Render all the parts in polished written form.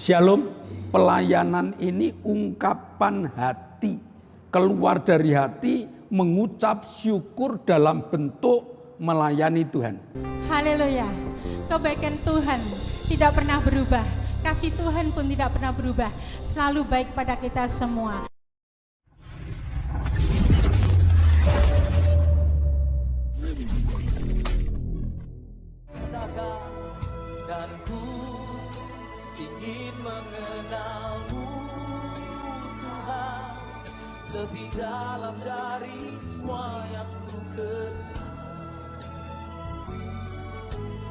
Shalom, pelayanan ini ungkapan hati, keluar dari hati, mengucap syukur dalam bentuk melayani Tuhan. Haleluya, kebaikan Tuhan tidak pernah berubah, kasih Tuhan pun tidak pernah berubah, selalu baik pada kita semua. Dan ku ingin mengenalmu Tuhan, lebih dalam dari semua yang ku kenal.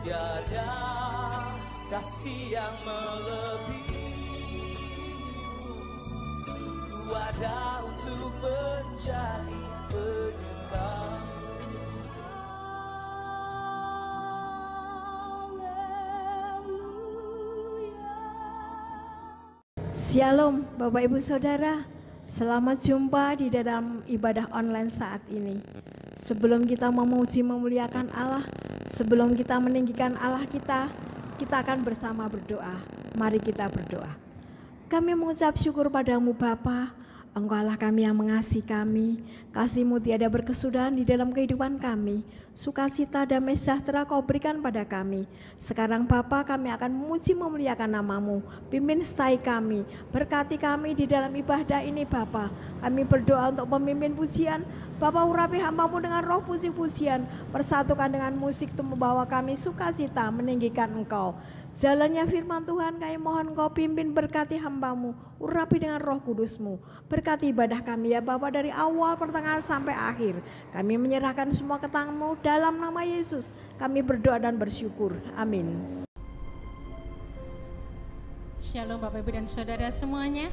Tiada kasih yang melebihimu, ku ada untuk menjadi penyembah. Shalom Bapak Ibu Saudara, selamat jumpa di dalam ibadah online saat ini. Sebelum kita memuji memuliakan Allah, sebelum kita meninggikan Allah kita akan bersama berdoa. Mari kita berdoa. Kami mengucap syukur padamu Bapa, Engkau Allah kami yang mengasihi kami, kasih-Mu tiada berkesudahan di dalam kehidupan kami, sukacita damai sejahtera Kau berikan pada kami. Sekarang Bapa, kami akan memuji memuliakan nama-Mu, pimpin setai kami, berkati kami di dalam ibadah ini Bapa. Kami berdoa untuk pemimpin pujian, Bapa urapi hamba-Mu dengan roh puji-pujian, persatukan dengan musik untuk membawa kami sukacita meninggikan Engkau. Jalannya firman Tuhan kami mohon Kau pimpin, berkati hamba-Mu, urapi dengan roh kudus-Mu, berkati ibadah kami ya Bapa dari awal pertengahan sampai akhir. Kami menyerahkan semua ke tangan-Mu dalam nama Yesus. Kami berdoa dan bersyukur. Amin. Shalom Bapak Ibu dan Saudara semuanya.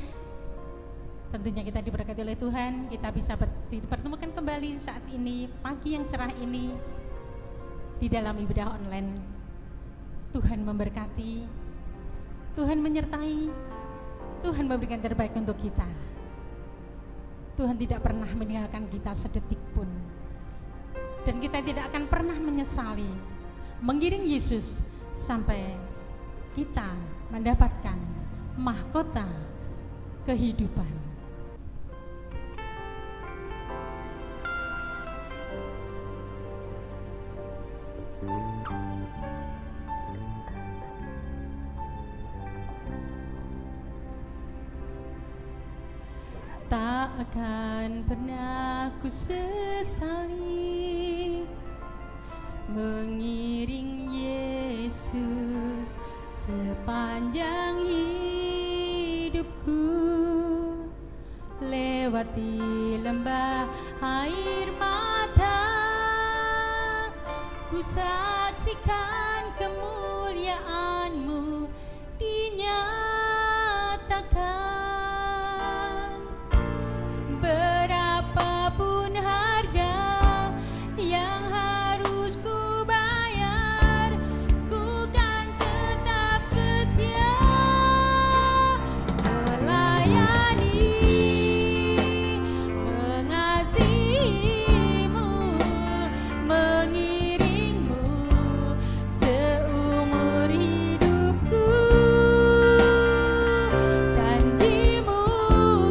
Tentunya kita diberkati oleh Tuhan, kita bisa dipertemukan kembali saat ini, pagi yang cerah ini di dalam ibadah online. Tuhan memberkati, Tuhan menyertai, Tuhan memberikan terbaik untuk kita. Tuhan tidak pernah meninggalkan kita sedetik pun. Dan kita tidak akan pernah menyesali mengiring Yesus sampai kita mendapatkan mahkota kehidupan. Tak akan pernah ku sesali mengiring Yesus sepanjang hidupku, lewati lembah air mata, ku saksikan kemuliaan-Mu dinyatakan. Berapapun harga yang harus ku bayar, ku kan tetap setia melayani, mengasihi-Mu, mengiring-Mu seumur hidupku. Janji-Mu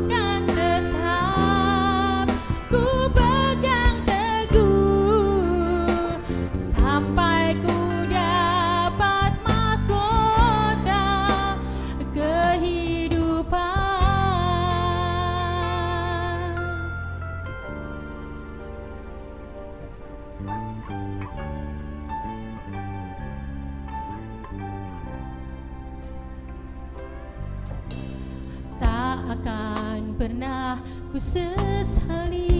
kan tetap ku pegang teguh sampai ku dapat mahkota kehidupan. Tak akan pernah ku sesali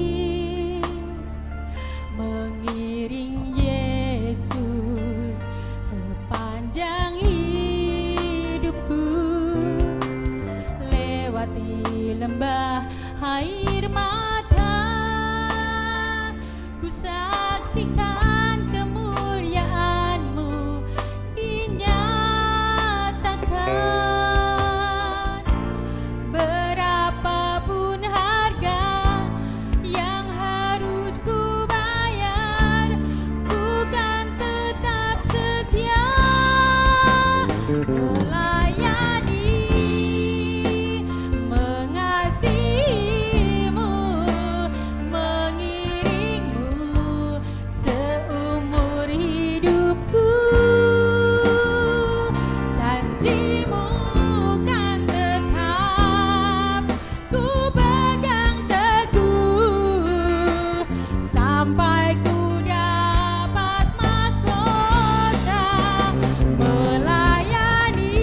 mengiring Yesus sepanjang hidupku, lewati lembah air mata, ku saksikan kemuliaan-Mu dinyatakan. Berapapun harga yang harus ku bayar, ku kan tetap setia melayani, sampai ku dapat mahkota melayani,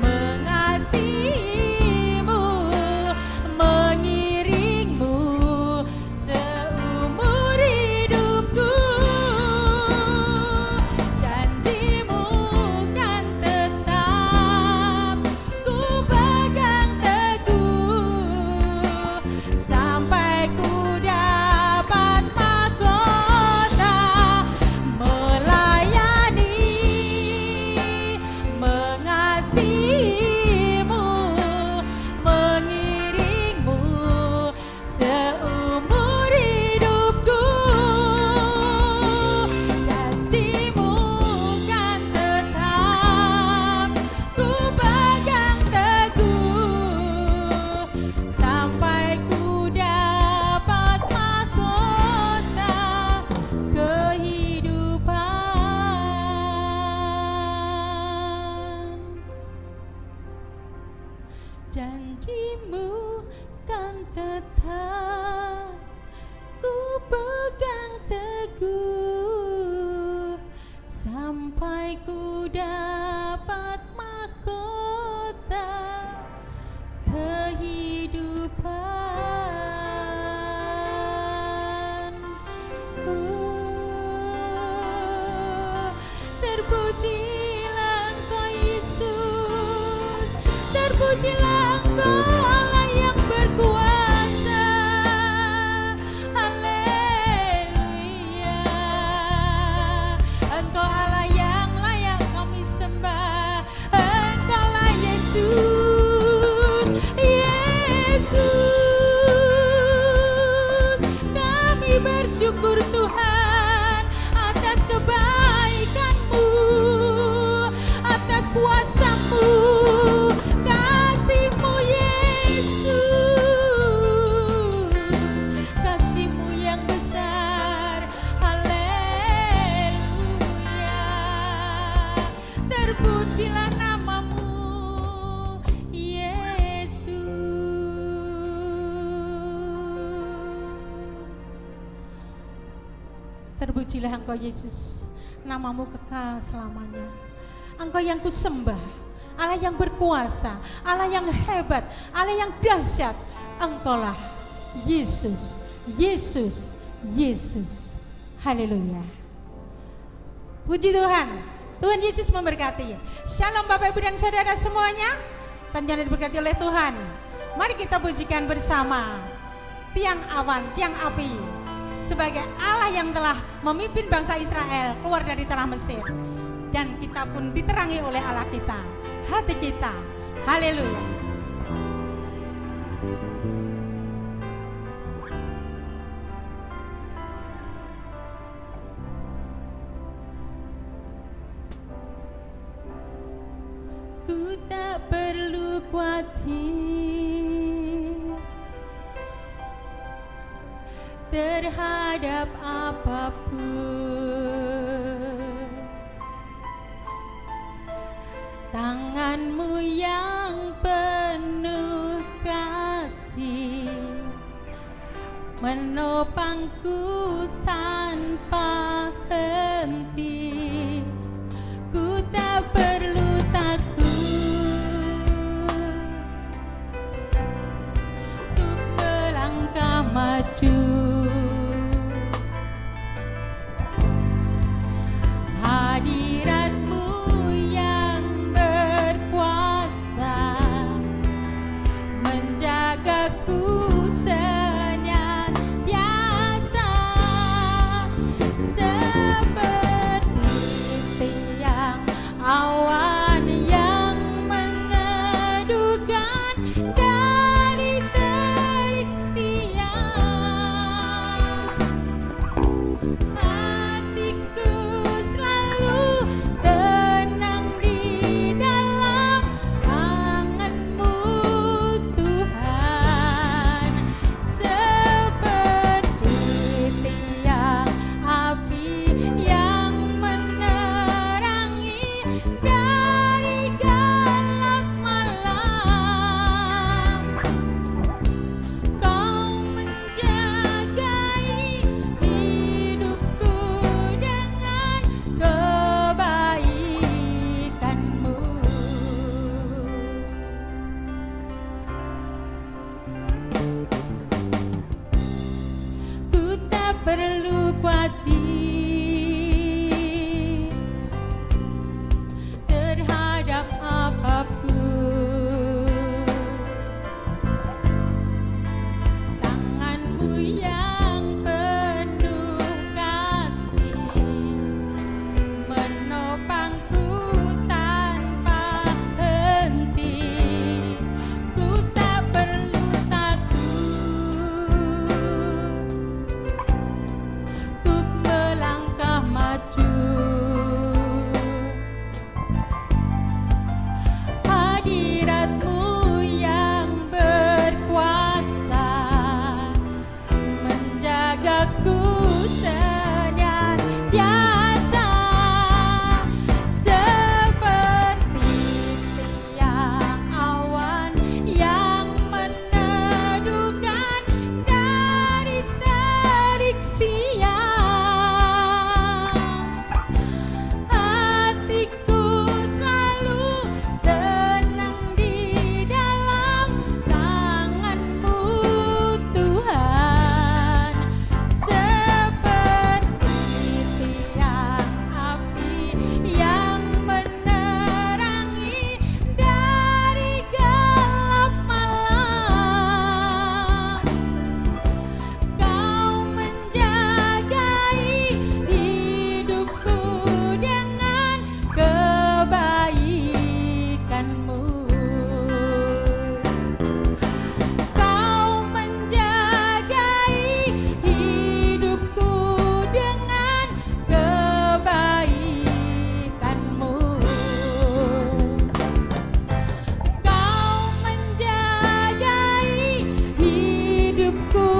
mengasihimu, mengiringmu seumur hidupku. Janjimu kan tetap ku pegang teguh sampai ku dapat mahkota melayani, mengasihimu, mengiringmu seumur hidupku. Janjimu kan tetap ku pegang teguh sampai ku dapat mahkota kehidupan. Janjimu kan tetap ku pegang teguh sampai ku dapat mahkota kehidupan. Terpujilah Engkau Yesus, terpujilah Engkau Allah yang berkuasa. Haleluya. Engkau Allah yang layak kami sembah. Engkaulah Yesus, Yesus. Kami bersyukur Tuhan atas kebaikan-Mu, atas kuasa-Mu, kasih-Mu Yesus, kasih-Mu yang besar. Haleluya. Terpujilah nama-Mu Yesus. Terpujilah Engkau Yesus, nama-Mu kekal selamanya. Engkau yang kusembah, Allah yang berkuasa, Allah yang hebat, Allah yang dahsyat. Engkaulah Yesus, Yesus, Yesus. Haleluya. Puji Tuhan. Tuhan Yesus memberkati. Shalom Bapak Ibu dan Saudara semuanya. Tentunya diberkati oleh Tuhan. Mari kita pujikan bersama tiang awan, tiang api, sebagai Allah yang telah memimpin bangsa Israel keluar dari tanah Mesir. Dan kita pun diterangi oleh Allah kita, hati kita. Haleluya. Ku tak perlu khawatir terhadap apapun. Tangan-Mu yang penuh kasih menopangku tanpa henti. Ku tak perlu takut untuk melangkah maju. Hadirat-Mu yang berkuasa menjagaku senantiasa, seperti tiang awan yang meneduhkan dari terik siang. perlu khawatir terhadap apapun. Tanganmu yang penuh kasih menopangku tanpa henti. Ku tak perlu takut untuk melangkah maju. Hadiratmu yang berkuasa menjagaku senantiasa, seperti tiang awan yang meneduhkan dari terik siang. Hatiku selalu tenang di dalam tangan-Mu Tuhan, seperti tiang api yang menerangi dari gelap malam. Kau menjagai hidupku dengan kebaikan-Mu. Kau menjagai hidupku dengan kebaikan-Mu. Kau menjagai hidupku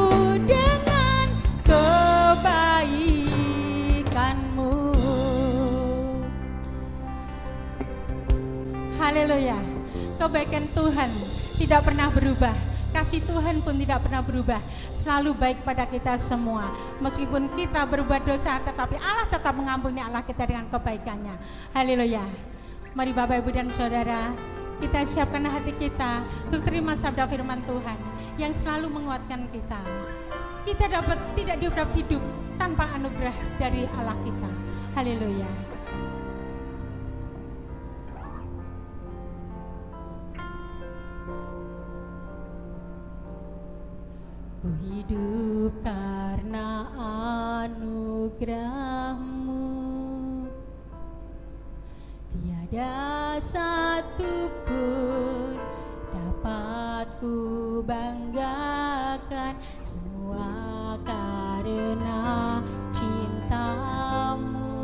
dengan kebaikan-Mu. Haleluya. Kebaikan Tuhan tidak pernah berubah. Kasih Tuhan pun tidak pernah berubah. Selalu baik pada kita semua. Meskipun kita berbuat dosa, tetapi Allah tetap mengampuni Allah kita dengan kebaikannya. Haleluya. Mari Bapak, Ibu, dan Saudara, kita siapkan hati kita untuk terima sabda firman Tuhan yang selalu menguatkan kita. Kita tidak dapat hidup tanpa anugerah dari Allah kita. Haleluya. Ku hidup karena anugerah-Mu, tiada satu pun dapat ku banggakan, semua karena cinta-Mu.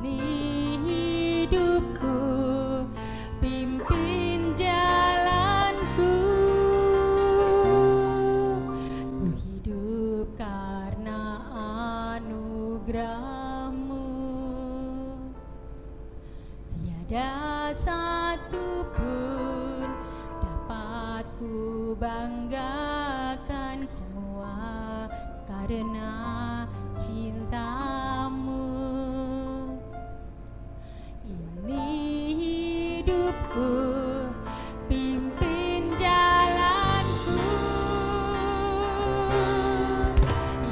Ini hidupku, pimpin jalanku. Ku hidup karena anugerah-Mu, tiada satu pun dapat ku banggakan, semua karena cinta-Mu. Ini hidupku, pimpin jalanku.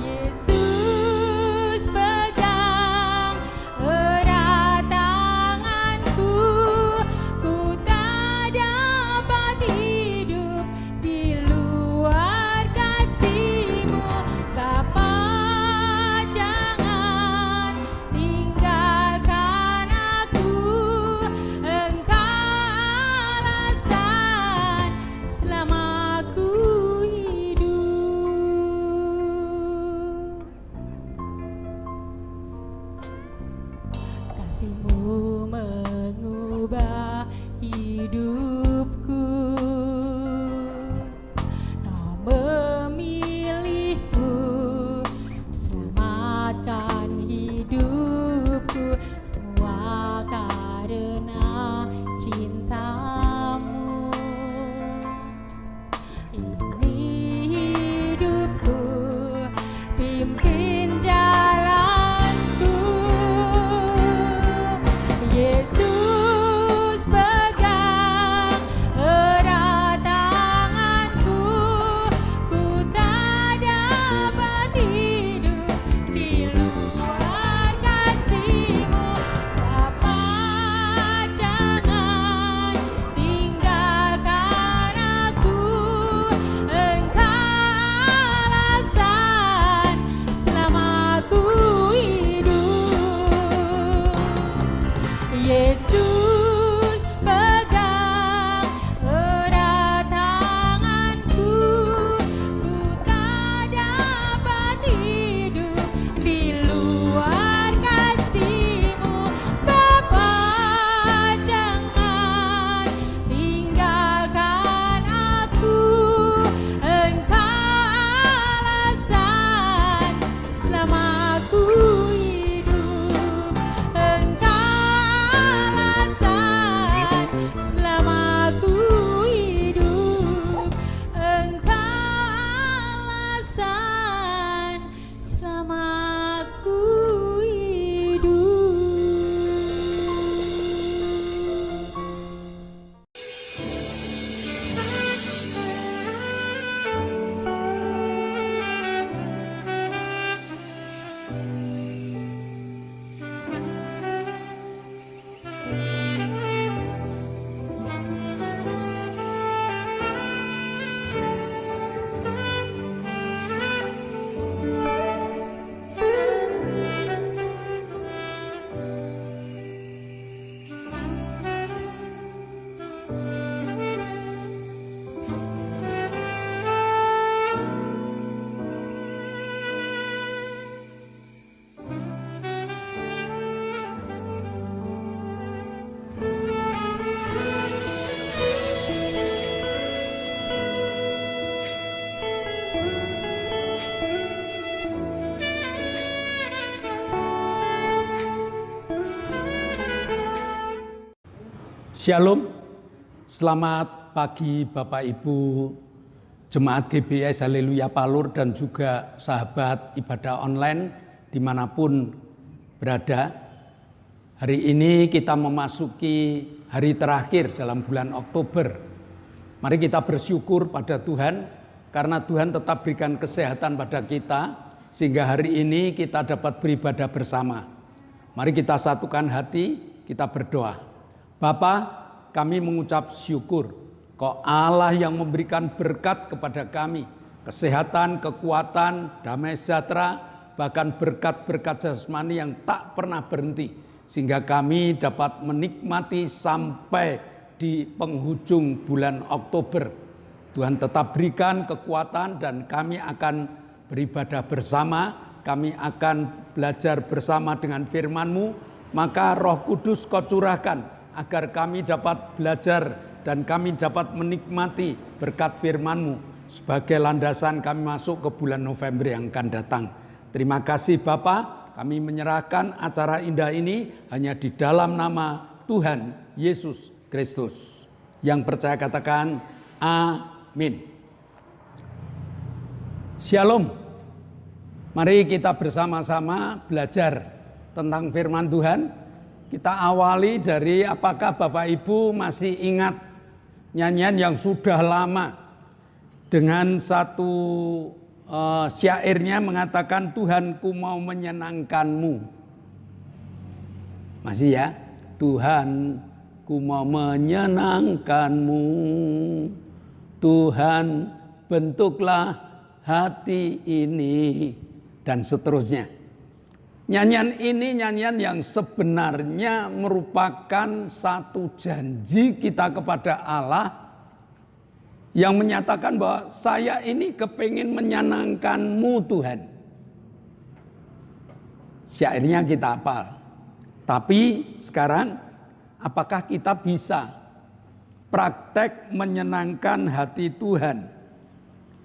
Yesus pegang erat tanganku, ku tak dapat hidup di luar kasih-Mu. Bapa, jangan tinggalkan aku, Engkau Shalom, selamat pagi Bapak Ibu Jemaat GBS Haleluya Palur dan juga sahabat ibadah online dimanapun berada. Hari ini kita memasuki hari terakhir dalam bulan Oktober. Mari kita bersyukur pada Tuhan karena Tuhan tetap berikan kesehatan pada kita sehingga hari ini kita dapat beribadah bersama. Mari kita satukan hati, kita berdoa. Bapa, kami mengucap syukur, Kau Allah yang memberikan berkat kepada kami, kesehatan, kekuatan, damai sejahtera, bahkan berkat-berkat jasmani yang tak pernah berhenti, sehingga kami dapat menikmati sampai di penghujung bulan Oktober. Tuhan tetap berikan kekuatan dan kami akan beribadah bersama, kami akan belajar bersama dengan firman-Mu, maka Roh Kudus Kau curahkan, agar kami dapat belajar dan kami dapat menikmati berkat firman-Mu sebagai landasan kami masuk ke bulan November yang akan datang. Terima kasih Bapa, kami menyerahkan acara indah ini hanya di dalam nama Tuhan Yesus Kristus. Yang percaya katakan amin. Shalom. Mari kita bersama-sama belajar tentang firman Tuhan. Kita awali dari apakah Bapak Ibu masih ingat nyanyian yang sudah lama dengan satu syairnya mengatakan Tuhanku mau menyenangkanmu. Masih ya? Tuhanku mau menyenangkanmu. Tuhan bentuklah hati ini dan seterusnya. Nyanyian ini nyanyian yang sebenarnya merupakan satu janji kita kepada Allah yang menyatakan bahwa saya ini kepingin menyenangkan-Mu Tuhan. Syairnya kita hafal. Tapi sekarang apakah kita bisa praktek menyenangkan hati Tuhan?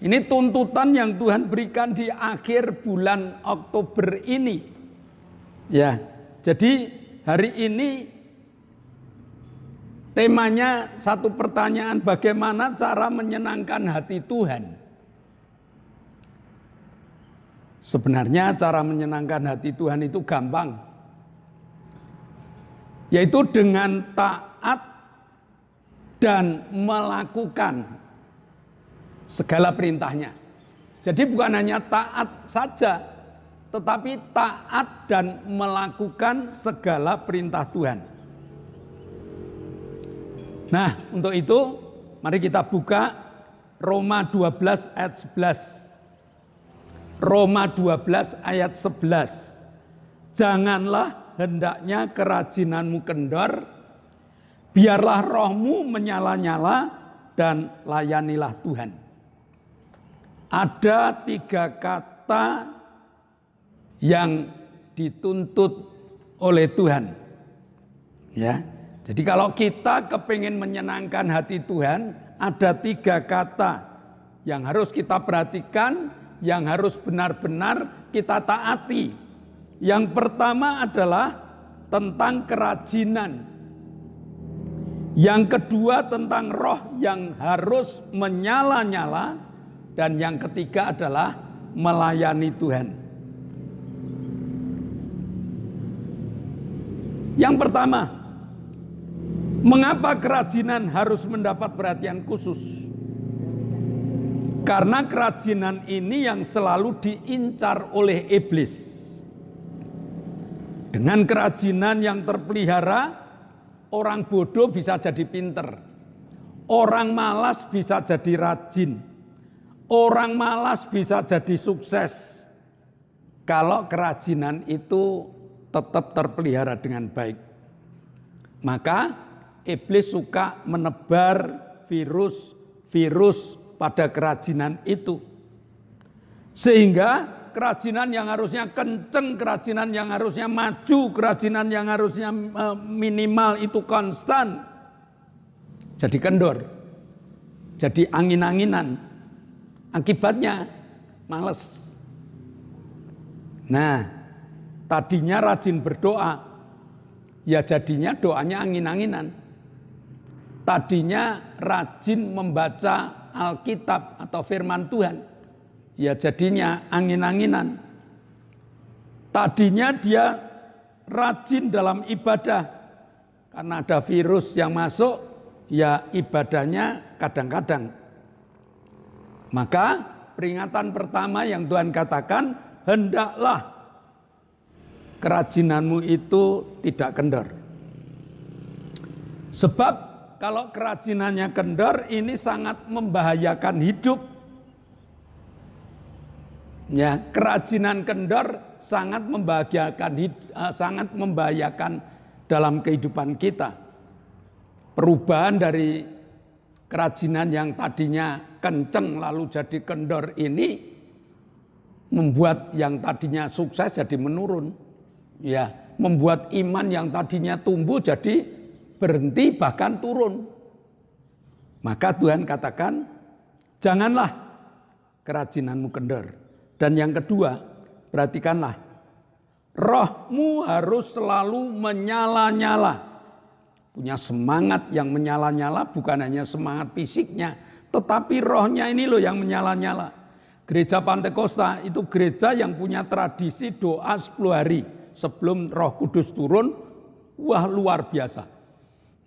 Ini tuntutan yang Tuhan berikan di akhir bulan Oktober ini. Ya, jadi hari ini temanya satu pertanyaan, bagaimana cara menyenangkan hati Tuhan? Sebenarnya cara menyenangkan hati Tuhan itu gampang, yaitu dengan taat dan melakukan segala perintahnya. Jadi bukan hanya taat saja, tetapi taat dan melakukan segala perintah Tuhan. Nah, untuk itu mari kita buka Roma 12 ayat 11. Roma 12 ayat 11. Janganlah hendaknya kerajinanmu kendor, biarlah rohmu menyala-nyala dan layanilah Tuhan. Ada 3 kata yang dituntut oleh Tuhan. Ya. Jadi kalau kita kepingin menyenangkan hati Tuhan, ada 3 kata yang harus kita perhatikan, yang harus benar-benar kita taati. Yang pertama adalah tentang kerajinan. Yang kedua tentang roh yang harus menyala-nyala. Dan yang ketiga adalah melayani Tuhan. Yang pertama, mengapa kerajinan harus mendapat perhatian khusus? Karena kerajinan ini yang selalu diincar oleh iblis. Dengan kerajinan yang terpelihara, orang bodoh bisa jadi pinter. Orang malas bisa jadi rajin. Orang malas bisa jadi sukses. Kalau kerajinan itu tetap terpelihara dengan baik. Maka iblis suka menebar virus pada kerajinan itu. Sehingga kerajinan yang harusnya kenceng, kerajinan yang harusnya maju, kerajinan yang harusnya minimal itu konstan, jadi kendor, jadi angin-anginan. Akibatnya males. Nah, tadinya rajin berdoa, ya jadinya doanya angin-anginan. tadinya rajin membaca Alkitab atau firman Tuhan, ya jadinya angin-anginan. Tadinya dia rajin dalam ibadah, karena ada virus yang masuk, ya ibadahnya kadang-kadang. Maka peringatan pertama yang Tuhan katakan, hendaklah kerajinanmu itu tidak kendor. Sebab kalau kerajinannya kendor, ini sangat membahayakan hidup. Ya, kerajinan kendor sangat membahayakan dalam kehidupan kita. Perubahan dari kerajinan yang tadinya kenceng lalu jadi kendor ini membuat yang tadinya sukses jadi menurun. Ya, membuat iman yang tadinya tumbuh jadi berhenti bahkan turun. Maka Tuhan katakan, janganlah kerajinanmu kendor. Dan yang kedua, perhatikanlah, rohmu harus selalu menyala-nyala. Punya semangat yang menyala-nyala, bukan hanya semangat fisiknya, tetapi rohnya ini loh yang menyala-nyala. Gereja Pantekosta itu gereja yang punya tradisi doa 10 hari sebelum Roh Kudus turun. Wah, luar biasa.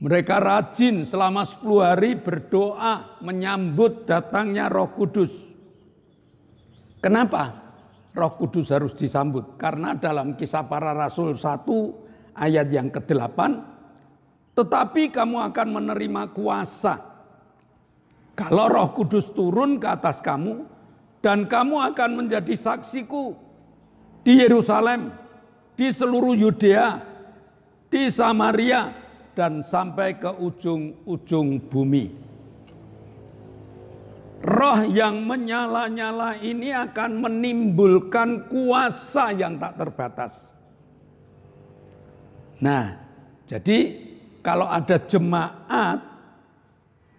Mereka rajin selama 10 hari berdoa menyambut datangnya Roh Kudus. Kenapa Roh Kudus harus disambut? Karena dalam Kisah Para Rasul 1 ayat yang ke-8, tetapi kamu akan menerima kuasa kalau Roh Kudus turun ke atas kamu, dan kamu akan menjadi saksiku di Yerusalem, di seluruh Yudea, di Samaria, dan sampai ke ujung-ujung bumi. Roh yang menyala-nyala ini akan menimbulkan kuasa yang tak terbatas. Nah, jadi kalau ada jemaat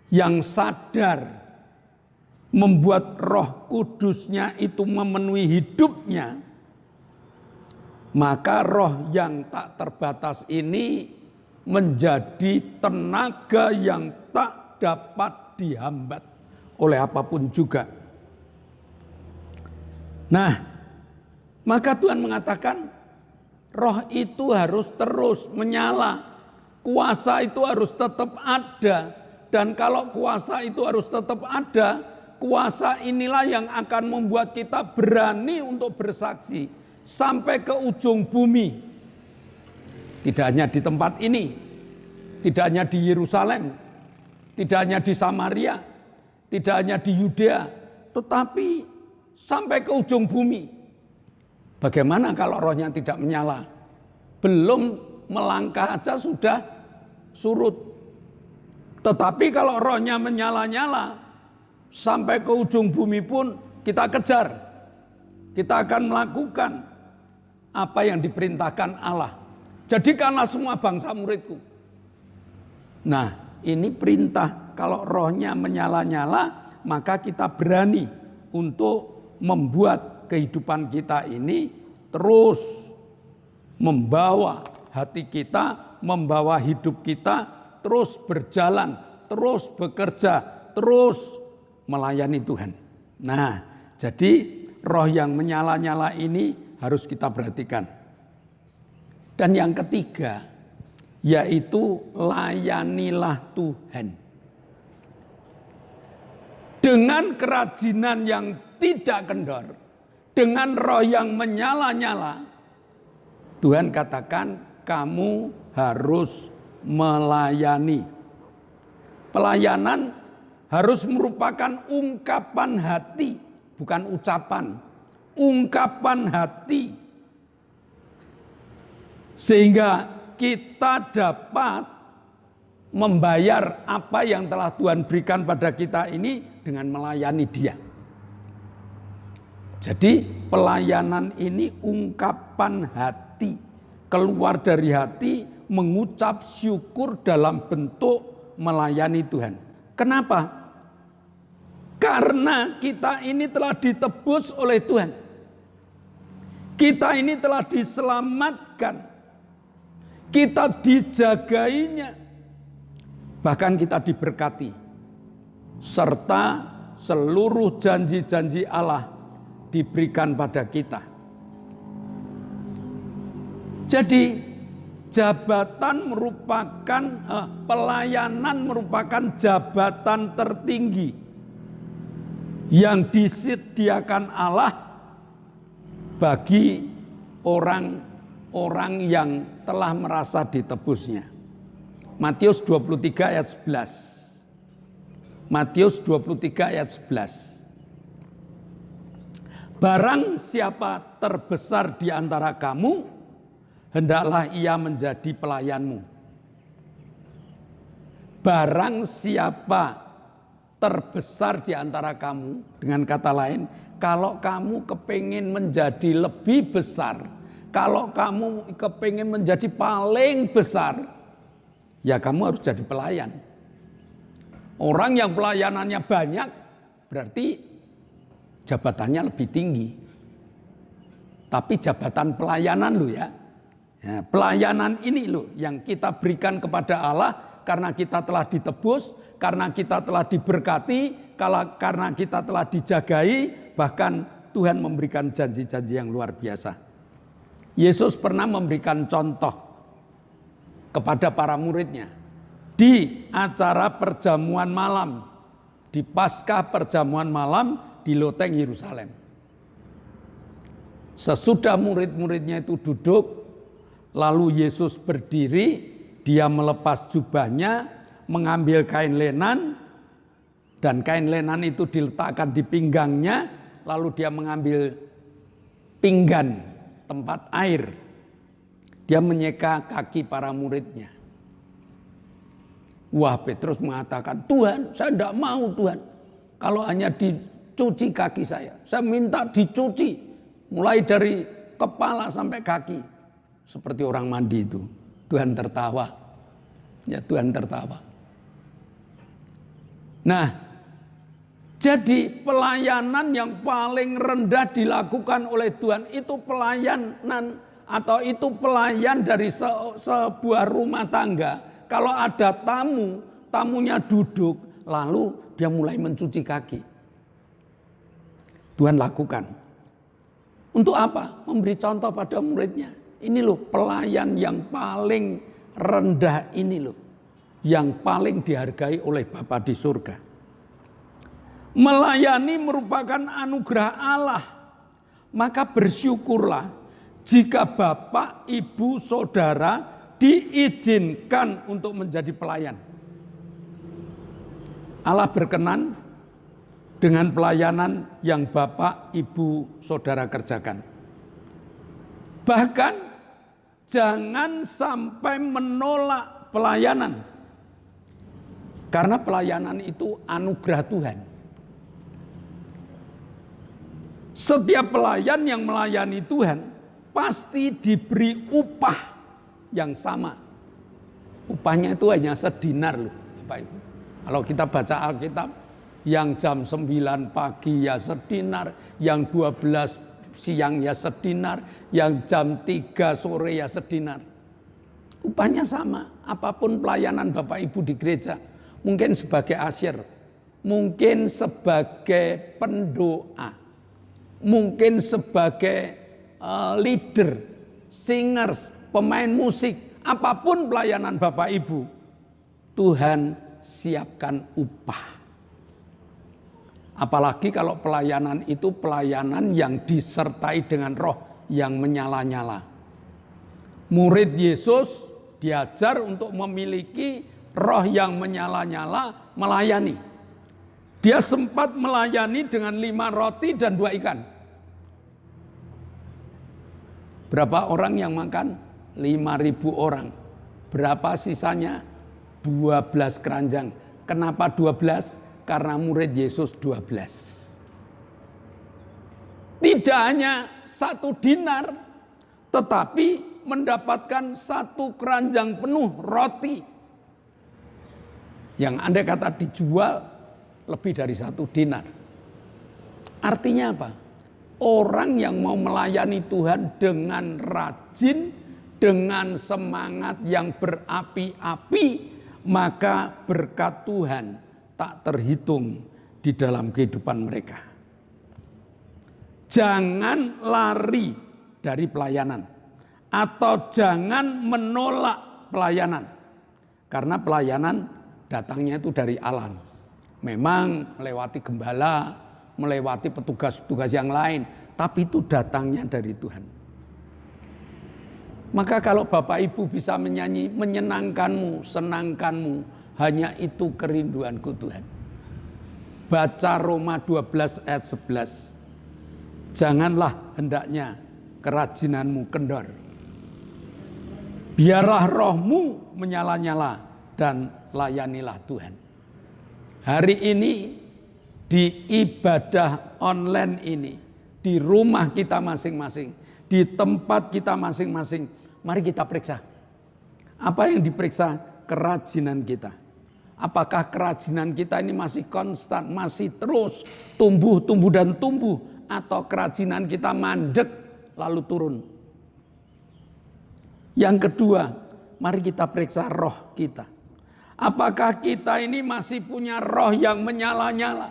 yang sadar membuat Roh Kudusnya itu memenuhi hidupnya, maka roh yang tak terbatas ini menjadi tenaga yang tak dapat dihambat oleh apapun juga. Nah, maka Tuhan mengatakan roh itu harus terus menyala. Kuasa itu harus tetap ada. Dan kalau kuasa itu harus tetap ada, kuasa inilah yang akan membuat kita berani untuk bersaksi sampai ke ujung bumi. Tidak hanya di tempat ini, tidak hanya di Yerusalem, tidak hanya di Samaria, tidak hanya di Yudea, tetapi sampai ke ujung bumi. Bagaimana kalau rohnya tidak menyala? Belum melangkah aja sudah surut. Tetapi kalau rohnya menyala-nyala, sampai ke ujung bumi pun kita kejar. Kita akan melakukan apa yang diperintahkan Allah. Jadikanlah semua bangsa muridku. Nah, ini perintah. Kalau rohnya menyala-nyala, maka kita berani untuk membuat kehidupan kita ini terus membawa hati kita, membawa hidup kita, terus berjalan, terus bekerja, terus melayani Tuhan. Nah, jadi roh yang menyala-nyala ini harus kita perhatikan. Dan yang ketiga, yaitu layanilah Tuhan. Dengan kerajinan yang tidak kendor, dengan roh yang menyala-nyala, Tuhan katakan kamu harus melayani. Pelayanan harus merupakan ungkapan hati, bukan ucapan. Ungkapan hati. Sehingga kita dapat membayar apa yang telah Tuhan berikan pada kita ini dengan melayani Dia. Jadi pelayanan ini ungkapan hati, keluar dari hati, mengucap syukur dalam bentuk melayani Tuhan. Kenapa? Karena kita ini telah ditebus oleh Tuhan. Kita ini telah diselamatkan. Kita dijagainya. Bahkan kita diberkati, serta seluruh janji-janji Allah diberikan pada kita. Jadi jabatan merupakan pelayanan merupakan jabatan tertinggi yang disediakan Allah bagi orang-orang yang telah merasa ditebusnya. Matius 23 ayat 11. Matius 23 ayat 11. Barang siapa terbesar di antara kamu, hendaklah ia menjadi pelayanmu. Barang siapa terbesar di antara kamu, dengan kata lain, kalau kamu kepingin menjadi lebih besar, kalau kamu kepingin menjadi paling besar, ya kamu harus jadi pelayan. Orang yang pelayanannya banyak, berarti jabatannya lebih tinggi. Tapi jabatan pelayanan lo ya. Ya, pelayanan ini loh yang kita berikan kepada Allah karena kita telah ditebus, karena kita telah diberkati, karena kita telah dijagai, bahkan Tuhan memberikan janji-janji yang luar biasa. Yesus pernah memberikan contoh kepada para muridnya di acara perjamuan malam, di Paskah perjamuan malam di loteng Yerusalem. Sesudah murid-muridnya itu duduk, lalu Yesus berdiri, dia melepas jubahnya, mengambil kain lenan, dan kain lenan itu diletakkan di pinggangnya, lalu dia mengambil pinggan tempat air. Dia menyeka kaki para muridnya. Wah, Petrus mengatakan, Tuhan, saya tidak mau Tuhan, kalau hanya dicuci kaki saya minta dicuci, mulai dari kepala sampai kaki. Seperti orang mandi itu. Tuhan tertawa. Ya, Tuhan tertawa. Nah, jadi pelayanan yang paling rendah dilakukan oleh Tuhan itu pelayanan atau itu pelayan dari sebuah rumah tangga. Kalau ada tamu, tamunya duduk, lalu dia mulai mencuci kaki. Tuhan lakukan. Untuk apa? Memberi contoh pada muridnya. Ini loh pelayan yang paling rendah ini loh. Yang paling dihargai oleh Bapa di surga. Melayani merupakan anugerah Allah. Maka bersyukurlah jika Bapak, Ibu, Saudara diizinkan untuk menjadi pelayan. Allah berkenan dengan pelayanan yang Bapak, Ibu, Saudara kerjakan. Bahkan jangan sampai menolak pelayanan. Karena pelayanan itu anugerah Tuhan. Setiap pelayan yang melayani Tuhan pasti diberi upah yang sama. Upahnya itu hanya sedinar loh, Bapak Ibu. Kalau kita baca Alkitab, yang jam 9 pagi ya sedinar, yang 12 siang ya sedinar, yang jam 3 sore ya sedinar. Upahnya sama, apapun pelayanan Bapak Ibu di gereja. Mungkin sebagai asyir, mungkin sebagai pendoa, mungkin sebagai leader, singers, pemain musik, apapun pelayanan Bapak Ibu, Tuhan siapkan upah. Apalagi kalau pelayanan itu pelayanan yang disertai dengan roh yang menyala-nyala. Murid Yesus diajar untuk memiliki roh yang menyala-nyala melayani. Dia sempat melayani dengan 5 roti dan 2 ikan. Berapa orang yang makan? 5.000 orang. Berapa sisanya? 12 keranjang. Kenapa 12? Karena murid Yesus 12. Tidak hanya 1 dinar, tetapi mendapatkan 1 keranjang penuh roti. Yang andai kata dijual lebih dari 1 dinar. Artinya apa? Orang yang mau melayani Tuhan dengan rajin, dengan semangat yang berapi-api, maka berkat Tuhan tak terhitung di dalam kehidupan mereka. Jangan lari dari pelayanan atau jangan menolak pelayanan, karena pelayanan datangnya itu dari Allah. Memang melewati gembala, melewati petugas-petugas yang lain, tapi itu datangnya dari Tuhan. Maka kalau Bapak Ibu bisa menyanyi, menyenangkanmu, senangkanmu, hanya itu kerinduanku Tuhan. Baca Roma 12 ayat 11. Janganlah hendaknya kerajinanmu kendor. Biarlah rohmu menyala-nyala dan layanilah Tuhan. Hari ini di ibadah online ini, di rumah kita masing-masing, di tempat kita masing-masing, mari kita periksa. Apa yang diperiksa? Kerajinan kita. Apakah kerajinan kita ini masih konstan, masih terus tumbuh dan tumbuh, atau kerajinan kita mandek lalu turun? Yang kedua, mari kita periksa roh kita. Apakah kita ini masih punya roh yang menyala-nyala,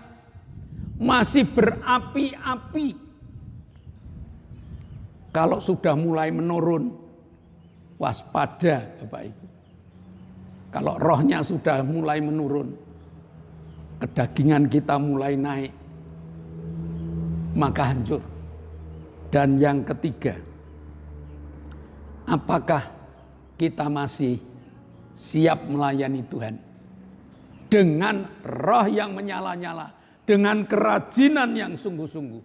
masih berapi-api? Kalau sudah mulai menurun, waspada Bapak Ibu. Kalau rohnya sudah mulai menurun, kedagingan kita mulai naik, maka hancur. Dan yang ketiga, apakah kita masih siap melayani Tuhan dengan roh yang menyala-nyala, dengan kerajinan yang sungguh-sungguh?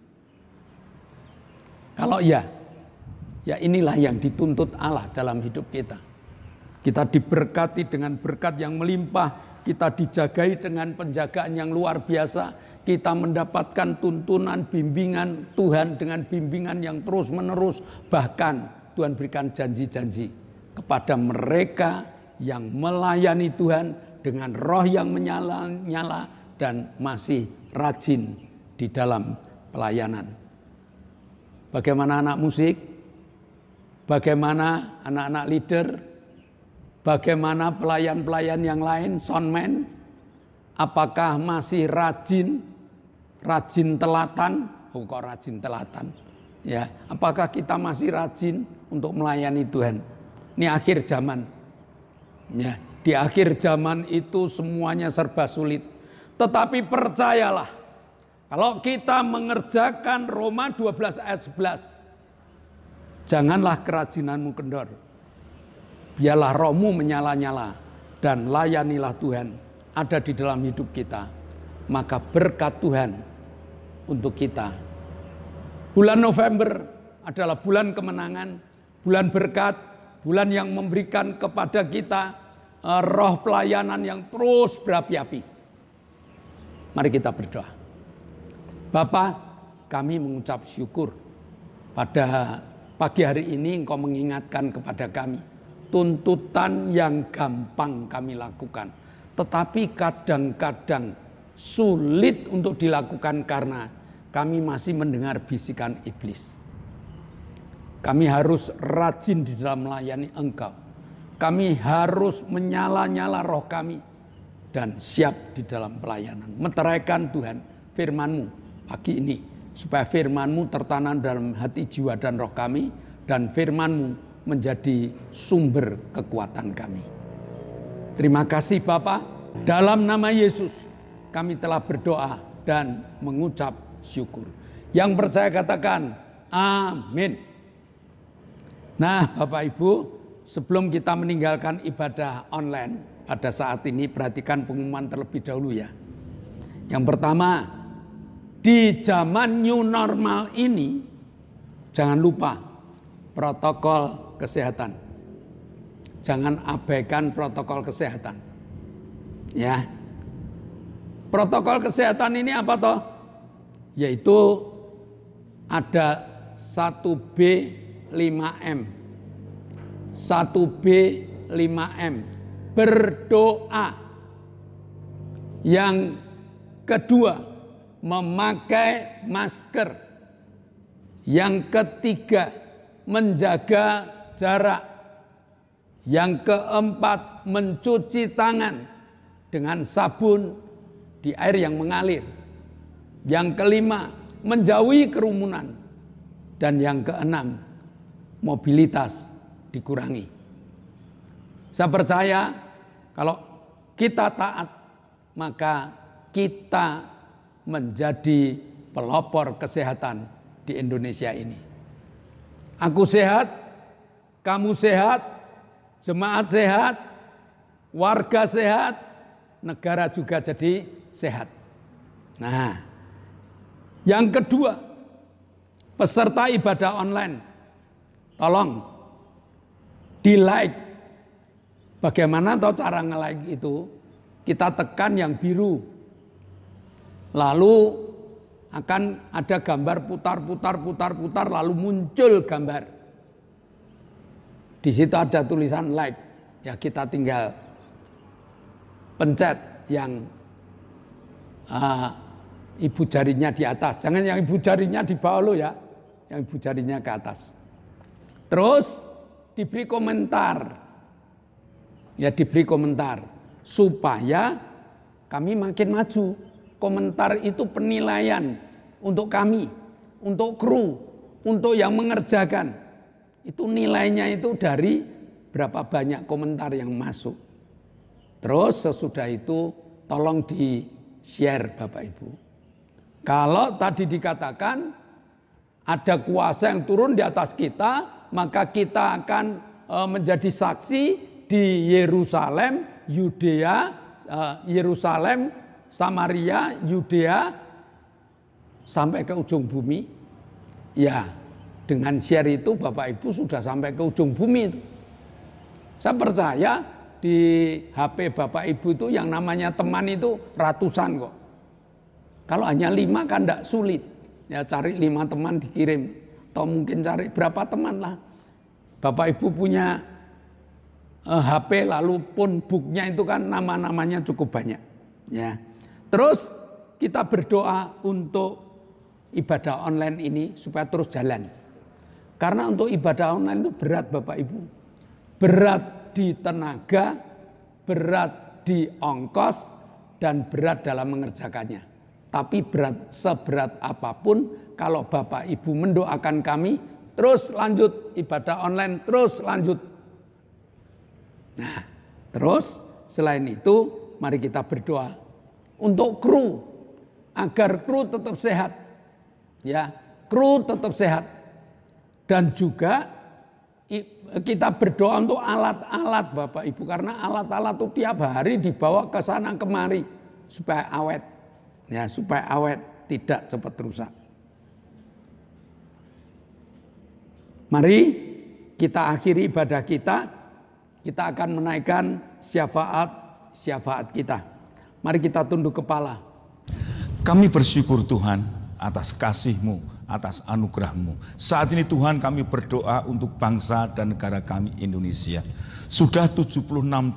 Kalau ya inilah yang dituntut Allah dalam hidup kita. Kita diberkati dengan berkat yang melimpah, kita dijagai dengan penjagaan yang luar biasa, kita mendapatkan tuntunan, bimbingan Tuhan dengan bimbingan yang terus menerus. Bahkan Tuhan berikan janji-janji kepada mereka yang melayani Tuhan dengan roh yang menyala-nyala dan masih rajin di dalam pelayanan. Bagaimana anak musik? Bagaimana anak-anak leader? Bagaimana pelayan-pelayan yang lain, soundman? Apakah masih rajin telatan? Oh, kok rajin telatan? Ya, apakah kita masih rajin untuk melayani Tuhan? Ini akhir zaman. Ya, di akhir zaman itu semuanya serba sulit. Tetapi percayalah, kalau kita mengerjakan Roma 12 ayat 11, janganlah kerajinanmu kendor. Biarlah rohmu menyala-nyala dan layanilah Tuhan ada di dalam hidup kita. Maka berkat Tuhan untuk kita. Bulan November adalah bulan kemenangan, bulan berkat, bulan yang memberikan kepada kita roh pelayanan yang terus berapi-api. Mari kita berdoa. Bapa, kami mengucap syukur pada pagi hari ini Engkau mengingatkan kepada kami. Tuntutan yang gampang kami lakukan, tetapi kadang-kadang sulit untuk dilakukan karena kami masih mendengar bisikan iblis. Kami harus rajin di dalam melayani Engkau. Kami harus menyala-nyala roh kami dan siap di dalam pelayanan. Meteraikan Tuhan firman-Mu pagi ini, supaya firman-Mu tertanam dalam hati, jiwa, dan roh kami, dan firman-Mu menjadi sumber kekuatan kami. Terima kasih Bapa, dalam nama Yesus kami telah berdoa dan mengucap syukur. Yang percaya katakan amin. Nah Bapak Ibu, sebelum kita meninggalkan ibadah online pada saat ini, perhatikan pengumuman terlebih dahulu ya. Yang pertama, di zaman new normal ini jangan lupa protokol kesehatan. Jangan abaikan protokol kesehatan. Ya. Protokol kesehatan ini apa toh? Yaitu ada 1B 5M. 1B 5M. Berdoa. Yang kedua, memakai masker. Yang ketiga, menjaga jarak. Yang keempat, mencuci tangan dengan sabun di air yang mengalir. Yang kelima, menjauhi kerumunan. Dan yang keenam, mobilitas dikurangi. Saya percaya kalau kita taat, maka kita menjadi pelopor kesehatan di Indonesia ini. Aku sehat, kamu sehat, jemaat sehat, warga sehat, negara juga jadi sehat. Nah, yang kedua, peserta ibadah online, tolong di-like. Bagaimana tahu cara nge-like itu? Kita tekan yang biru. Lalu akan ada gambar putar, lalu muncul gambar. Di situ ada tulisan like. Ya kita tinggal pencet yang ibu jarinya di atas. Jangan yang ibu jarinya di bawah lo ya. Yang ibu jarinya ke atas. Terus diberi komentar. Ya diberi komentar supaya kami makin maju. Komentar itu penilaian untuk kami, untuk kru, untuk yang mengerjakan. Itu nilainya itu dari berapa banyak komentar yang masuk. Terus sesudah itu tolong di-share Bapak Ibu. Kalau tadi dikatakan ada kuasa yang turun di atas kita, maka kita akan menjadi saksi di Yerusalem, Yudea, Yerusalem, Samaria, Yudea, sampai ke ujung bumi. Ya, dengan share itu Bapak Ibu sudah sampai ke ujung bumi. Saya percaya di HP Bapak Ibu itu yang namanya teman itu ratusan kok. Kalau hanya 5 kan tidak sulit. Ya cari 5 teman dikirim. Atau mungkin cari berapa teman lah. Bapak Ibu punya HP lalu pun booknya itu kan nama-namanya cukup banyak. Ya. Terus kita berdoa untuk ibadah online ini supaya terus jalan. Karena untuk ibadah online itu berat Bapak Ibu. Berat di tenaga, berat di ongkos, dan berat dalam mengerjakannya. Tapi seberat apapun kalau Bapak Ibu mendoakan kami, terus lanjut ibadah online, terus lanjut. Nah, terus selain itu mari kita berdoa untuk kru agar kru tetap sehat. Ya, kru tetap sehat. Dan juga kita berdoa untuk alat-alat Bapak Ibu karena alat-alat itu tiap hari dibawa ke sana kemari supaya awet. Ya, supaya awet, tidak cepat rusak. Mari kita akhiri ibadah kita. Kita akan menaikkan syafaat kita. Mari kita tunduk kepala. Kami bersyukur Tuhan atas kasih-Mu, atas anugerah-Mu. Saat ini Tuhan kami berdoa untuk bangsa dan negara kami Indonesia. Sudah 76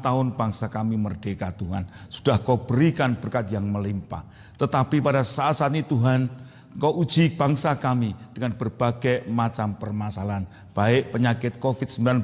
tahun bangsa kami merdeka Tuhan. Sudah Kau berikan berkat yang melimpah. Tetapi pada saat-saat ini Tuhan, Kau uji bangsa kami dengan berbagai macam permasalahan. Baik penyakit COVID-19,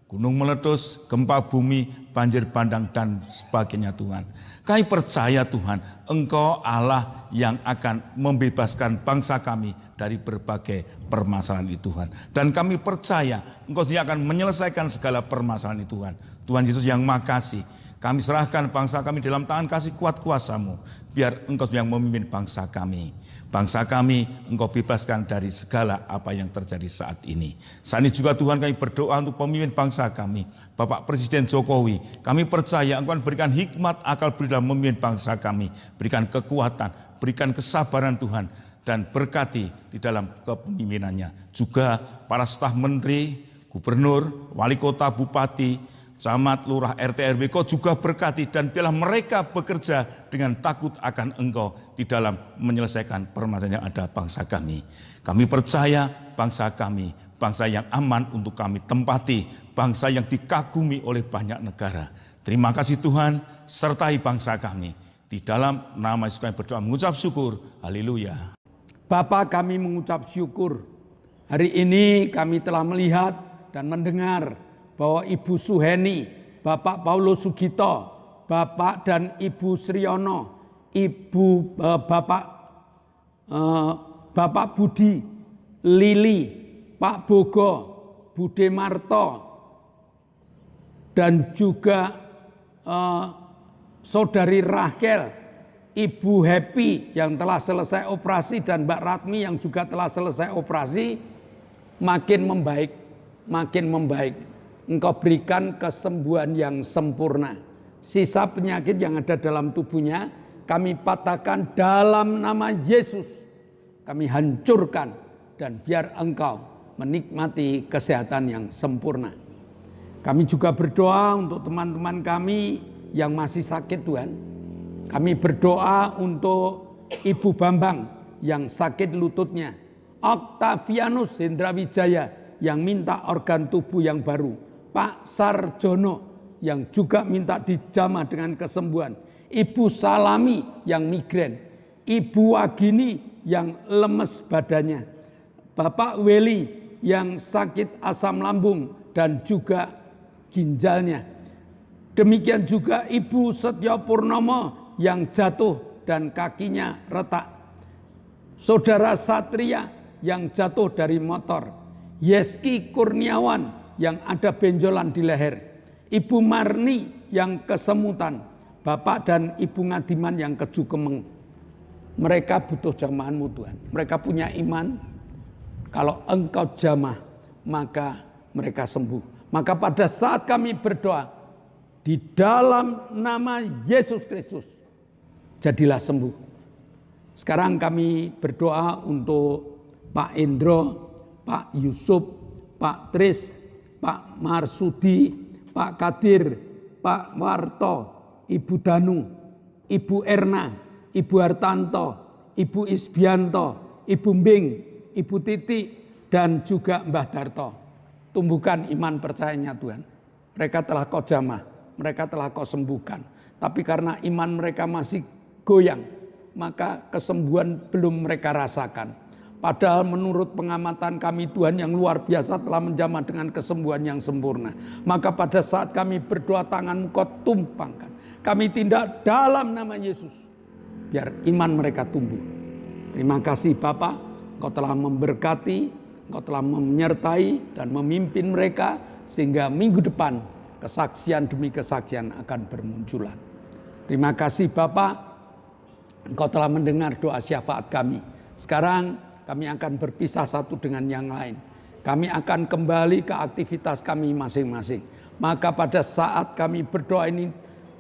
gunung meletus, gempa bumi, banjir bandang, dan sebagainya Tuhan. Kami percaya Tuhan, Engkau Allah yang akan membebaskan bangsa kami dari berbagai permasalahan itu Tuhan. Dan kami percaya Engkau sendiri akan menyelesaikan segala permasalahan itu Tuhan. Tuhan Yesus yang makasih, kami serahkan bangsa kami dalam tangan kasih kuat kuasa-Mu. Biar Engkau yang memimpin bangsa kami. Bangsa kami Engkau bebaskan dari segala apa yang terjadi saat ini. Saat ini juga Tuhan kami berdoa untuk pemimpin bangsa kami. Bapak Presiden Jokowi, kami percaya Engkau akan berikan hikmat akal budi dalam memimpin bangsa kami. Berikan kekuatan, berikan kesabaran Tuhan. Dan berkati di dalam kepemimpinannya. Juga para staf menteri, gubernur, wali kota, bupati, camat, lurah, RT, RW, Kau juga berkati dan biarlah mereka bekerja dengan takut akan Engkau di dalam menyelesaikan permasalahan yang ada bangsa kami. Kami percaya bangsa kami, bangsa yang aman untuk kami tempati, bangsa yang dikagumi oleh banyak negara. Terima kasih Tuhan, sertai bangsa kami. Di dalam nama Yesus kami berdoa mengucap syukur. Haleluya. Bapa, kami mengucap syukur. Hari ini kami telah melihat dan mendengar bahwa Ibu Suheni, Bapak Paulus Sugito, Bapak dan Ibu Sriono, Bapak Budi, Lili, Pak Bogo, Bude Marto, dan juga Saudari Rahel, Ibu Happy yang telah selesai operasi, dan Mbak Ratmi yang juga telah selesai operasi, makin membaik, makin membaik. Engkau berikan kesembuhan yang sempurna. Sisa penyakit yang ada dalam tubuhnya kami patahkan dalam nama Yesus. Kami hancurkan, dan biar Engkau menikmati kesehatan yang sempurna. Kami juga berdoa untuk teman-teman kami yang masih sakit, Tuhan. Kami berdoa untuk Ibu Bambang yang sakit lututnya, Octavianus Hendrawijaya yang minta organ tubuh yang baru, Pak Sarjono yang juga minta dijamah dengan kesembuhan, Ibu Salami yang migrain, Ibu Wagini yang lemes badannya, Bapak Weli yang sakit asam lambung dan juga ginjalnya. Demikian juga Ibu Setyo Purnomo yang jatuh dan kakinya retak. Saudara Satria yang jatuh dari motor. Yeski Kurniawan yang ada benjolan di leher. Ibu Marni yang kesemutan. Bapak dan Ibu Ngadiman yang keju kemeng. Mereka butuh jamahan-Mu, Tuhan. Mereka punya iman. Kalau Engkau jamah, maka mereka sembuh. Maka pada saat kami berdoa, di dalam nama Yesus Kristus, jadilah sembuh. Sekarang kami berdoa untuk Pak Indro, Pak Yusuf, Pak Tris, Pak Marsudi, Pak Kadir, Pak Warto, Ibu Danu, Ibu Erna, Ibu Hartanto, Ibu Isbianto, Ibu Mbing, Ibu Titi, dan juga Mbah Darto. Tumbuhkan iman percayanya, Tuhan. Mereka telah Kau jamah, mereka telah Kau sembuhkan. Tapi karena iman mereka masih goyang, maka kesembuhan belum mereka rasakan. Padahal menurut pengamatan kami, Tuhan yang luar biasa telah menjamah dengan kesembuhan yang sempurna. Maka pada saat kami berdoa, tangan-Mu Kau tumpangkan. Kami tindak dalam nama Yesus, biar iman mereka tumbuh. Terima kasih Bapa, Kau telah memberkati, Kau telah menyertai dan memimpin mereka, sehingga minggu depan kesaksian demi kesaksian akan bermunculan. Terima kasih Bapa, Engkau telah mendengar doa syafaat kami. Sekarang kami akan berpisah satu dengan yang lain. Kami akan kembali ke aktivitas kami masing-masing. Maka pada saat kami berdoa ini,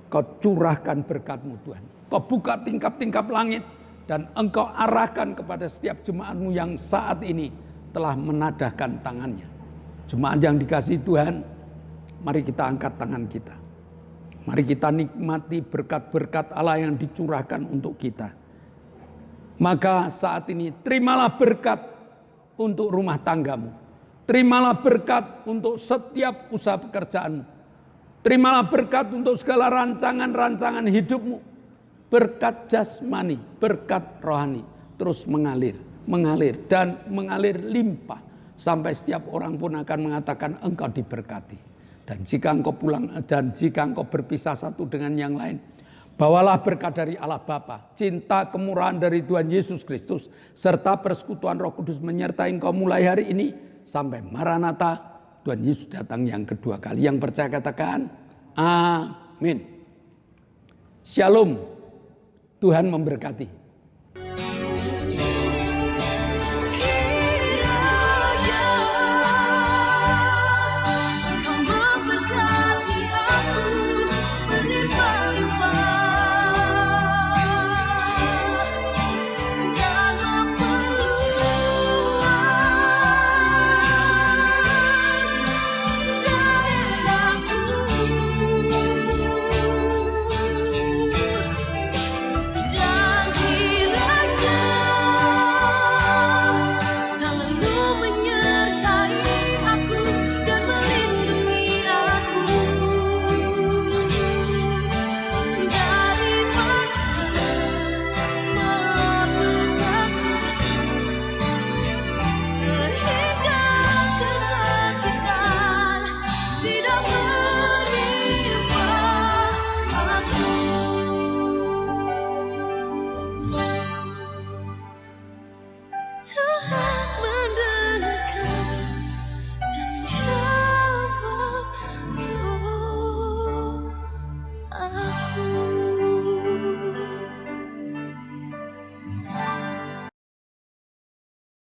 Kau curahkan berkat-Mu Tuhan. Kau buka tingkap-tingkap langit, dan Engkau arahkan kepada setiap jemaat-Mu yang saat ini telah menadahkan tangannya. Jemaat yang dikasihi Tuhan, mari kita angkat tangan kita. Mari kita nikmati berkat-berkat Allah yang dicurahkan untuk kita. Maka saat ini terimalah berkat untuk rumah tanggamu. Terimalah berkat untuk setiap usaha pekerjaanmu. Terimalah berkat untuk segala rancangan-rancangan hidupmu. Berkat jasmani, berkat rohani terus mengalir, mengalir dan mengalir limpah. Sampai setiap orang pun akan mengatakan engkau diberkati. Dan jika engkau pulang dan jika engkau berpisah satu dengan yang lain, bawalah berkat dari Allah Bapa, cinta kemurahan dari Tuhan Yesus Kristus, serta persekutuan Roh Kudus menyertai engkau mulai hari ini sampai Maranatha, Tuhan Yesus datang yang kedua kali. Yang percaya katakan amin. Shalom. Tuhan memberkati.